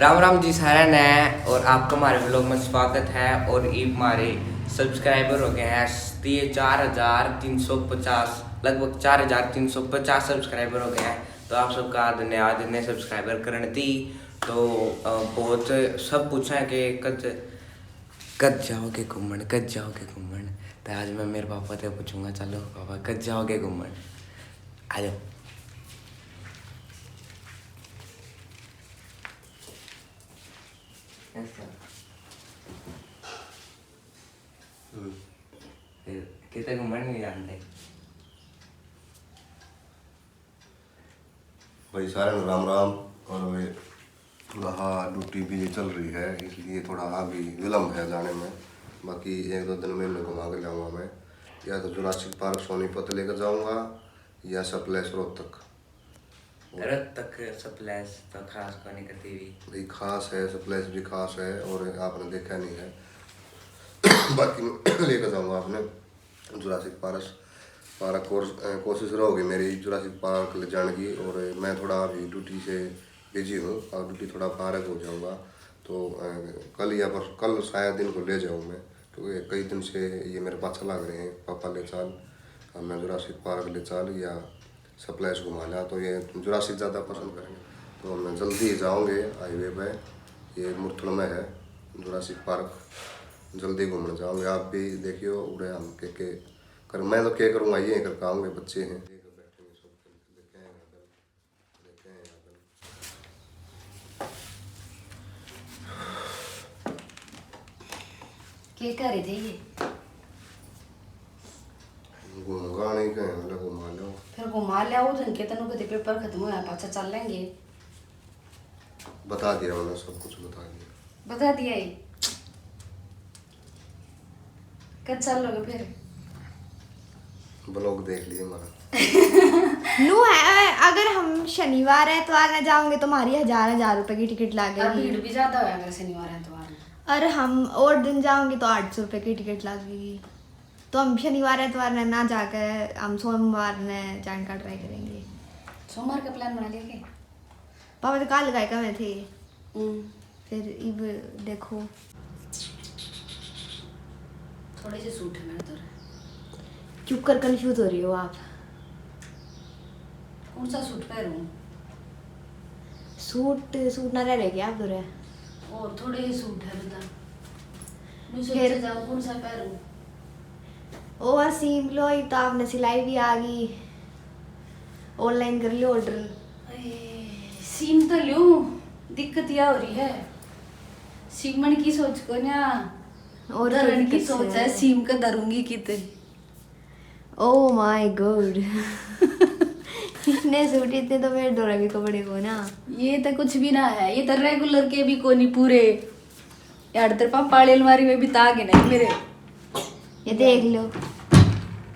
राम राम जी सारा ने और आपका हमारे व्लॉग में स्वागत है। और ये हमारे सब्सक्राइबर हो गए हैं 4,350, लगभग 4,350 सब्सक्राइबर हो गए हैं। तो आप सबका धन्यवाद इन्हें सब्सक्राइबर करने दी। तो बहुत सब पूछा है कि कद जाओगे घूमन, कद जाओगे घूमन। तो आज मैं मेरे पापा से पूछूंगा, चलो पापा कद जाओगे घूमन, आ जाओ। कितने घूमन नहीं जानते भाई सारे राम राम। और वे वहाँ ड्यूटी भी चल रही है, इसलिए थोड़ा अभी विलम्ब है जाने में। बाकी 1-2 दिन में मैं घुमा के लाऊंगा। मैं या तो जुरासिक पार्क सोनीपत लेकर जाऊंगा या सप्लेस रोहतक। रोहतक सप्लेस तो खास को नहीं करती भी भाई खास है, सप्लेस भी खास है और आपने देखा नहीं है। बाकी लेकर जाऊंगा आपने जुरासिक पार्क कोशिश रहोगी मेरी जुरासिक पार्क ले जाने की। और मैं थोड़ा अभी ड्यूटी से बिजी हूँ और ड्यूटी थोड़ा फारग हो जाऊँगा। तो कल या पर कल शायद दिन को ले जाऊँ मैं, क्योंकि कई दिन से ये मेरे पास लग रहे हैं पापा ले चल, मैं जुरासिक पार्क ले चल या सप्लाइस घुमा ला। तो ये जुरासिक ज़्यादा पसंद करेंगे, तो मैं जल्दी जाऊँगे। हाईवे पे ये मुरथल में है जुरासिक पार्क, जल्दी घूमने जाओगे। आप भी देखियो उड़े हम के कर, मैं तो क्या करूँगा, ये करके आऊँगे, बच्चे हैं क्या कर रहे थे ये? घूमगा नहीं कहें मतलब घुमा लो, फिर घुमा ले आओ तो तनु कदे पेपर खत्म होया पाछा चल लेंगे। बता दिया मैंने, सब कुछ बता दिया। बता दिया ये कब चल लोगे फिर? ब्लॉग देख लिए हमारा। नू है, अगर हम शनिवार है तो आने जाओगे तो हमारी 1000 रुपए की टिकट अब लगेगी। भीड़ भी ज्यादा होया अगर शनिवार है तो और हम और दिन जाओगे तो 800 रुपए की टिकट लगेगी। तो हम शनिवार एतवार ने ना जाकर हम सोमवार ने जाने का ट्राई करेंगे। सोमवार का प्लान बना लिया क्या? पापा तो कल गए कमे थे, फिर इब देखो थोड़े से सूट है मेरे तो। चुप कर, कंफ्यूज हो रही हो आप। कौन सा सूट पहनूं? सूट ना रह गया आप दूर है। और थोड़े ही सूट है बता, मैं फिर- सोच जाऊं कौन सा पहनूं। और सीम लो, ये तो आपने सिलाई भी आ गई, ऑनलाइन कर लो ऑर्डर। सीम तो लूं, दिक्कत यह हो रही है सीमन की सोच को ना, और दरन की दिक्कत सोच से- है सीम का दरूंगी कितने। Oh my God. इतने सूट इतने तो मेरे डोरा के कपड़े को ना। ये तो कुछ भी ना है, ये तो रेगुलर के भी कोनी पूरे यार। तेरे पापा वाली अलमारी में भी तागे नहीं मेरे। ये देख लो,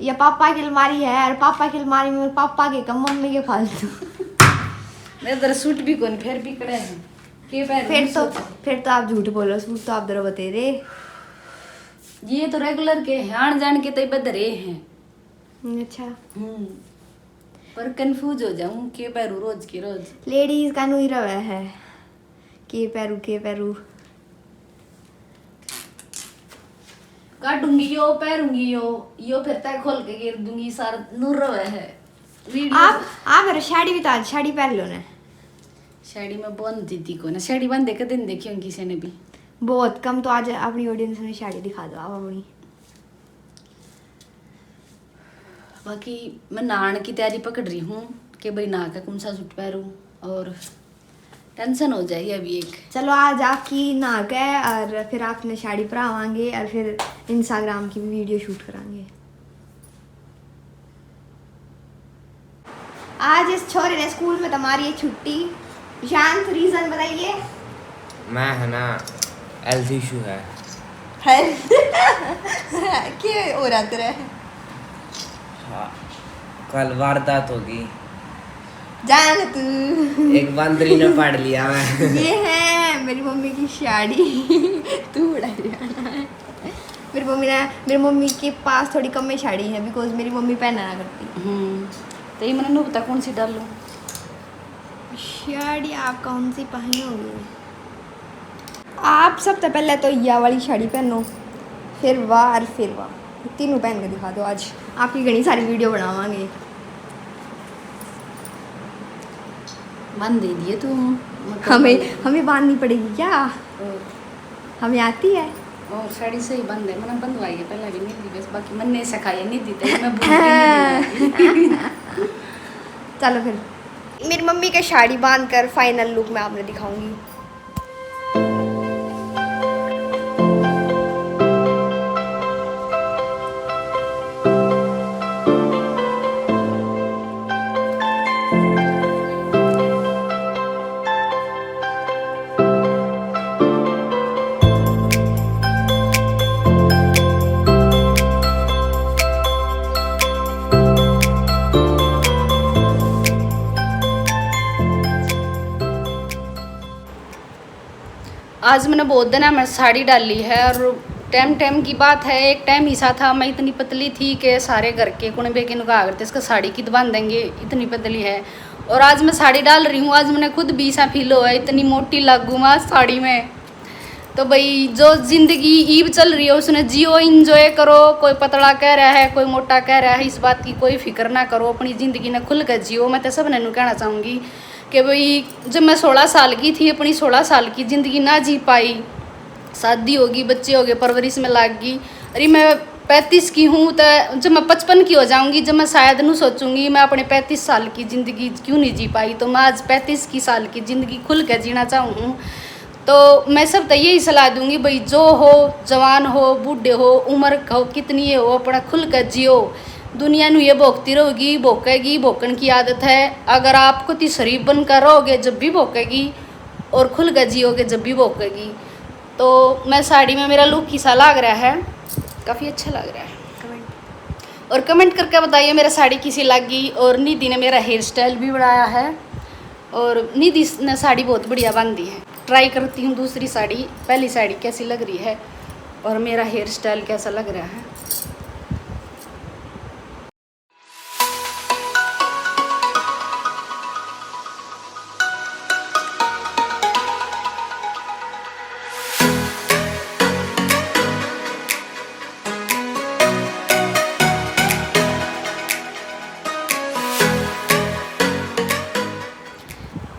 ये पापा की अलमारी है और पापा की अलमारी में पापा के कम, मम्मी के फालतू। मेरे तरह सूट भी कोनी, फिर भी कड़े हैं के पैर। फिर तो आप झूठ बोलो, सूट तो आप दरो बते दे। ये तो रेगुलर के हैं, आन जान के तो बदरे हैं। अच्छा, पर कंफ्यूज हो जाऊं के पैरू रोज के रोज। लेडीज का नुई रवा है के पैरू। काटूंगी यो पैरूंगी यो फिर तय खोल के गिर दूंगी सारा नूर रवा है। आप मेरा साड़ी भी तो साड़ी पहन लो ना। साड़ी में बंद दीदी को ना, साड़ी बंद देकर दिन देखी होंगी किसी ने भी बहुत कम। तो आज अपनी ऑडियंस में साड़ी दिखा दो आप अपनी। बाकी मैं नान की तैयारी पकड़ रही हूँ कि भाई ना का कौन सा सूट पहरूँ, और टेंशन हो जाएगी अभी एक। चलो आज आपकी नाक है और फिर आपने साड़ी पहनावांगे और फिर इंस्टाग्राम की भी वीडियो शूट करांगे। आज इस छोरे ने स्कूल में तुम्हारी ये छुट्टी, शांत रीजन बताइए। मैं है ना हेल्थ इशू है। क्या हो रहा तेरा? हाँ, कल वारदात होगी, जान तू। एक बंदरी ने पढ़ लिया मैं। ये है मेरी मम्मी की साड़ी। तू उड़ा जाना है। मेरी मम्मी के पास थोड़ी कम में साड़ी है, बिकॉज मेरी मम्मी पहना ना करती। तो ये मैंने नहीं पता कौन सी डालूं। साड़ी आप कौन सी पहनोगे? आप सबसे पहले तो यह वाली साड़ी पहनो, फिर वाह और फिर वाह, तीनों पहन के दिखा दो। आज आपकी घनी सारी वीडियो बनावांगे। बांध दे दिए तुम हमें बांधनी पड़ेगी क्या? हमें आती है। और साड़ी से ही बंद है, मैंने बंधवाई है पहले भी नहीं दी, बस बाकी मन ने सिखाई नहीं दी तो मैं भूल गई। चलो फिर मेरी मम्मी के साड़ी बांध कर फाइनल लुक मैं आपने दिखाऊंगी। आज मैंने बहुत दिन है मैं साड़ी डाली है, और टाइम की बात है, एक टाइम ऐसा था मैं इतनी पतली थी कि सारे घर के कुणबे के नुका करते इसका साड़ी कित बांध देंगे, इतनी पतली है। और आज मैं साड़ी डाल रही हूँ, आज मैंने खुद भी ऐसा फील हुआ है इतनी मोटी लगूँ मैं साड़ी में। तो भाई जो जिंदगी ईब चल रही है उसने जियो, इंजॉय करो। कोई पतला कह रहा है, कोई मोटा कह रहा है, इस बात की कोई फिक्र ना करो, अपनी ज़िंदगी ने खुल कर जियो। मैं तो सब ने कहना चाहूँगी कि भाई जब मैं 16 साल की थी, अपनी 16 साल की ज़िंदगी ना जी पाई, शादी होगी, बच्चे हो गए, परवरिश में लाग गई। अरे मैं 35 की हूँ, तो जब मैं 55 की हो जाऊँगी, जब मैं शायद नहीं सोचूंगी मैं अपने 35 साल की ज़िंदगी क्यों नहीं जी पाई, तो मैं आज 35 की साल की ज़िंदगी खुल कर जीना चाहूँ। तो मैं सब तो यही सलाह दूंगी भाई, जो हो, जवान हो, बूढ़े हो, उम्र हो कितनी हो, अपना खुल कर जियो। दुनिया नू ये भोगती रहोगी, भोकेगी, भोकन की आदत है। अगर आपको ती शरीफ बनकर रहोगे जब भी भोकेगी, और खुल कर जियोगे जब भी भोकेगी। तो मैं साड़ी में मेरा लुक किसा लग रहा है, काफ़ी अच्छा लग रहा है। और कमेंट करके बताइए मेरा साड़ी किसी लगी। और निधि ने मेरा हेयर स्टाइल भी बढ़ाया है, और निधि ने साड़ी बहुत बढ़िया बांधी है। ट्राई करती हूँ दूसरी साड़ी, पहली साड़ी कैसी लग रही है और मेरा हेयर स्टाइल कैसा लग रहा है।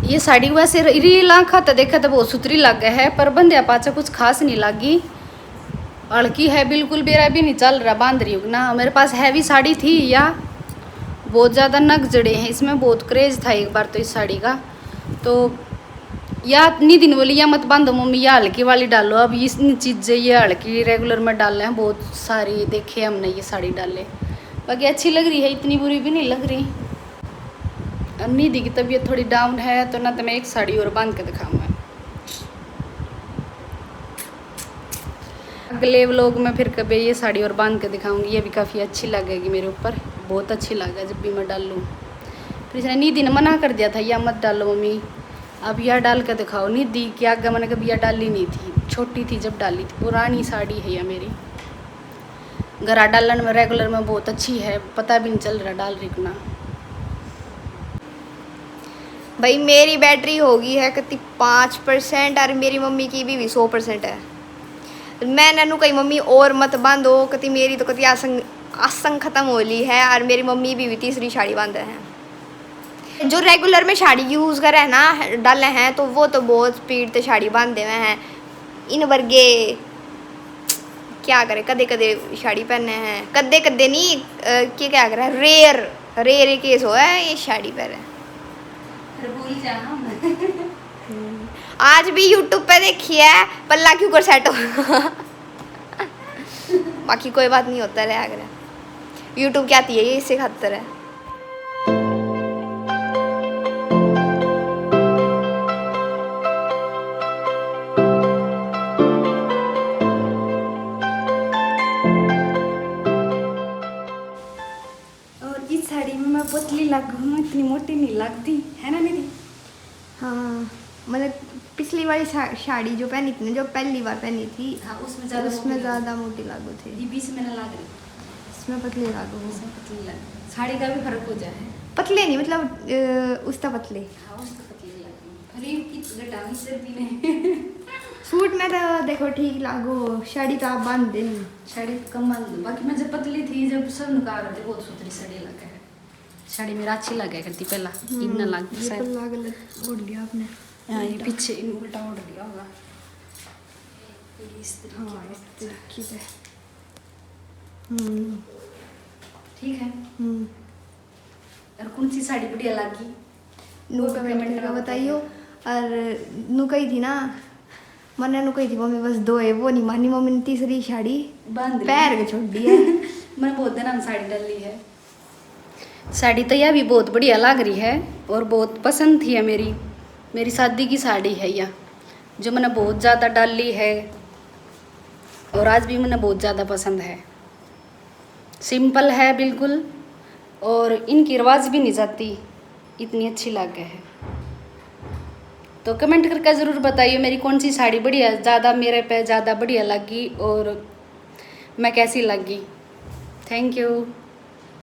ये साड़ी वैसे रील आँखा तो देखा तो बहुत सुथरी लग है, पर बंध्या पाचा कुछ खास नहीं लगी। हल्की है बिल्कुल, बेरा भी नहीं चल रहा, बांध रही हूँ ना। मेरे पास हैवी साड़ी थी या बहुत ज़्यादा नग जड़े हैं, इसमें बहुत क्रेज़ था एक बार तो इस साड़ी का। तो या इतनी दिन बोली या मत बांधो मम्मी, या हल्की वाली डालो। अब इस चीज़ें ये हल्की रेगुलर में डाल रहे हैं, बहुत सारी देखे हमने ये साड़ी डाले। बाकी अच्छी लग रही है, इतनी बुरी भी नहीं लग रही। निधि की तबीयत थोड़ी डाउन है, तो ना तो मैं एक साड़ी और बांध के दिखाऊंगा। अगले व्लॉग में फिर कभी ये साड़ी और बांध के दिखाऊंगी, ये भी काफ़ी अच्छी लगेगी मेरे ऊपर, बहुत अच्छी लगे जब भी मैं डाल लूँ। फिर इसने निधि ने मना कर दिया था या मत डालो मम्मी, अब यह डाल के दिखाओ। निधि की आगे मैंने कभी यह डाली नहीं थी, छोटी थी जब डाली थी। पुरानी साड़ी है यह मेरी, घरा डालन में रेगुलर में बहुत अच्छी है, पता भी नहीं चल रहा डाल रही ना। भाई मेरी बैटरी होगी है कितनी 5%, और मेरी मम्मी की भी 100% है। मैं ननू कही मम्मी और मत बांधो, कति मेरी तो कति आसंग खत्म हो ली है, और मेरी मम्मी भी तीसरी साड़ी बांधे हैं। जो रेगुलर में साड़ी यूज़ करे ना डाले हैं, तो वो तो बहुत स्पीड से साड़ी बांधे हुए हैं। इन वर्गे क्या करे, कदे कदे साड़ी पहने हैं, कदे कदे नहीं क्या करे, रेयर केस हो है ये साड़ी पहने। आज भी YouTube पे देखी है, पल्ला क्यों कर सेट हो। बाकी कोई बात नहीं होता है, अगर YouTube क्या आती है ये इससे खातर है। और इस साड़ी में मैं पतली लगूँ, इतनी मोटी नहीं लगती है ना निधि? हाँ मतलब पिछली वाली साड़ी जो पहनी थी ना, जो पहली बार पहनी थी, हाँ उसमें ज़्यादा मोटी लागू थी। ये बीच में ना लग रही, इसमें पतली लागू। इसमें पतली लग, साड़ी का भी फर्क हो जाए। पतले नहीं मतलब उसका पतले हाँ उसका पतली लग रही, अरे कित घटावी सर्दी ने। सूट में तो देखो ठीक लागो, साड़ी तो आप बांध दे नहीं। साड़ी कम बाकी मैं जब पतली थी जब सब नुका करते बहुत सुथरी साड़ी लगे है। साड़ी मेरा अच्छी लगे करती पहला इतना लग ये शायद। तो लाग ओढ़ लिया आपने। हाँ ये पीछे उल्टा ओढ़ दिया होगा। इस हाँ इस तरीके से। ठीक है। और कौन सी साड़ी बढ़िया लगी नु कमेंट करके बताइयो। और नु कही थी ना, मैंने नु कही थी मम्मी बस 2 है, वो नहीं मानी मम्मी ने तीसरी साड़ी बांध ली। पैर के छोड़ दी है। मैंने बहुत दिन हम साड़ी डाली है। साड़ी तो यह भी बहुत बढ़िया लग रही है और बहुत पसंद थी है मेरी शादी की साड़ी है यह, जो मैंने बहुत ज़्यादा डाली है और आज भी मैंने बहुत ज़्यादा पसंद है। सिंपल है बिल्कुल और इनकी रिवाज भी नहीं जाती, इतनी अच्छी लग है। तो कमेंट करके ज़रूर बताइए मेरी कौन सी साड़ी बढ़िया ज़्यादा मेरे पे ज़्यादा बढ़िया लगी और मैं कैसी लगी। Thank you.